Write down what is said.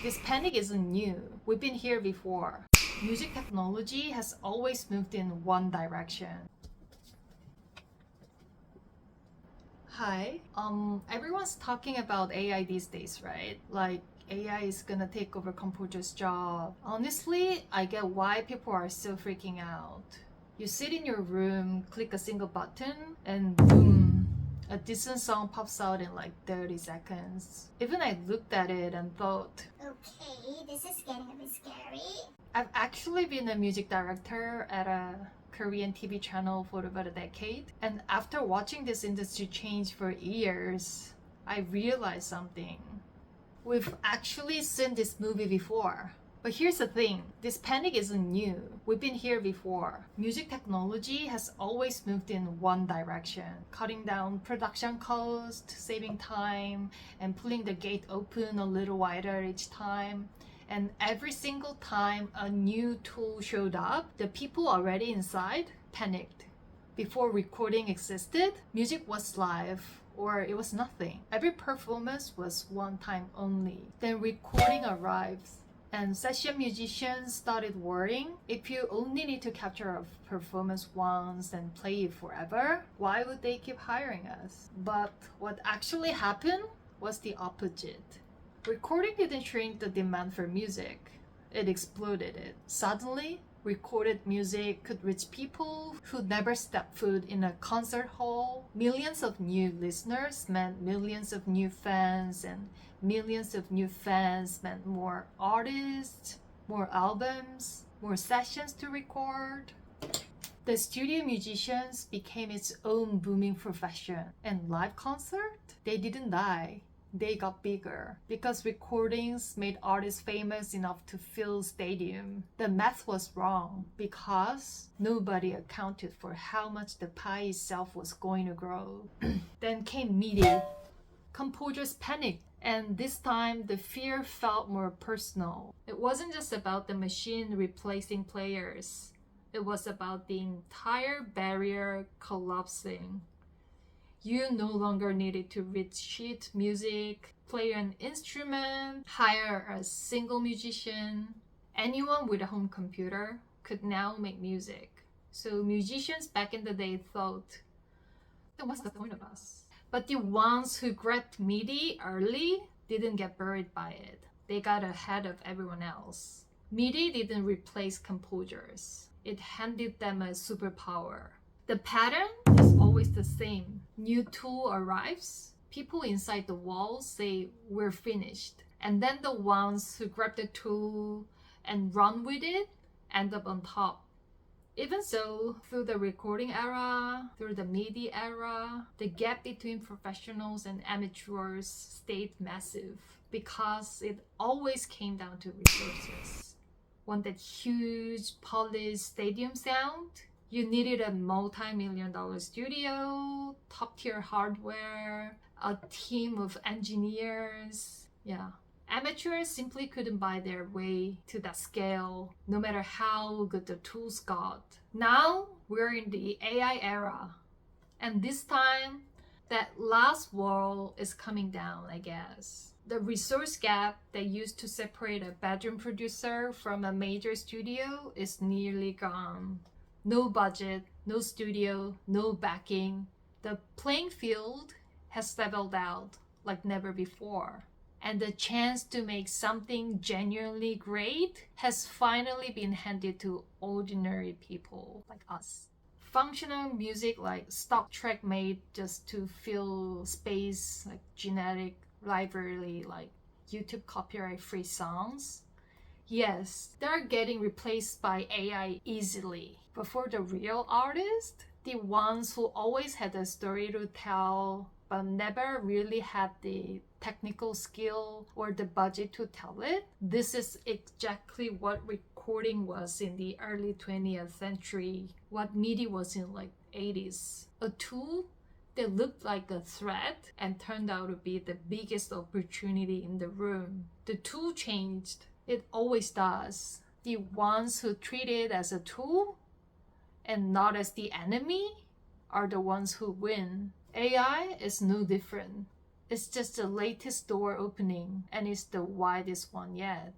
This panic isn't new. We've been here before. Music technology has always moved in one direction. Hi. Everyone's talking about AI these days, right? Like AI is gonna take over composers' job. Honestly, I get why people are so freaking out. You sit in your room, click a single button, and boom, a decent song pops out in like 30 seconds. Even I looked at it and thought, okay, this is getting a bit scary. I've actually been a music director at a Korean TV channel for about a decade, and after watching this industry change for years, I realized something. We've actually seen this movie before. But here's the thing, this panic isn't new. We've been here before. Music technology has always moved in one direction, cutting down production cost, saving time, and pulling the gate open a little wider each time. And every single time a new tool showed up, the people already inside panicked. Before recording existed, music was live or it was nothing. Every performance was one time only. Then recording arrives and session musicians started worrying. If you only need to capture a performance once and play it forever, why would they keep hiring us? But what actually happened was the opposite. Recording didn't shrink the demand for music, it exploded it. Suddenly, recorded music could reach people who never stepped foot in a concert hall. Millions of new listeners meant millions of new fans, and millions of new fans meant more artists, more albums, more sessions to record. The studio musicians became its own booming profession, and live concert, they didn't die. They got bigger because recordings made artists famous enough to fill stadium. The math was wrong because nobody accounted for how much the pie itself was going to grow. Then came MIDI. Composers panicked, and this time the fear felt more personal. It wasn't just about the machine replacing players. It was about the entire barrier collapsing. You no longer needed to read sheet music, play an instrument, hire a single musician. Anyone with a home computer could now make music. So musicians back in the day thought, then what's the point of us? But the ones who grabbed MIDI early didn't get buried by it. They got ahead of everyone else. MIDI didn't replace composers. It handed them a superpower. The pattern is always the same. New tool arrives, people inside the walls say we're finished. And then the ones who grab the tool and run with it end up on top. Even so, through the recording era, through the MIDI era, the gap between professionals and amateurs stayed massive because it always came down to resources. Want that huge, polished stadium sound? You needed a multi-million-dollar studio, top-tier hardware, a team of engineers. Yeah. Amateurs simply couldn't buy their way to that scale, no matter how good the tools got. Now, we're in the AI era. And this time, that last wall is coming down, I guess. The resource gap that used to separate a bedroom producer from a major studio is nearly gone. No budget, no studio, no backing. The playing field has leveled out like never before. And the chance to make something genuinely great has finally been handed to ordinary people like us. Functional music like stock track made just to fill space, like genetic library, like YouTube copyright-free songs. Yes, they're getting replaced by AI easily. But for the real artists, the ones who always had a story to tell but never really had the technical skill or the budget to tell it, this is exactly what recording was in the early 20th century, what MIDI was in like 80s. A tool that looked like a threat and turned out to be the biggest opportunity in the room. The tool changed. It always does. The ones who treat it as a tool and not as the enemy are the ones who win. AI is no different. It's just the latest door opening and it's the widest one yet.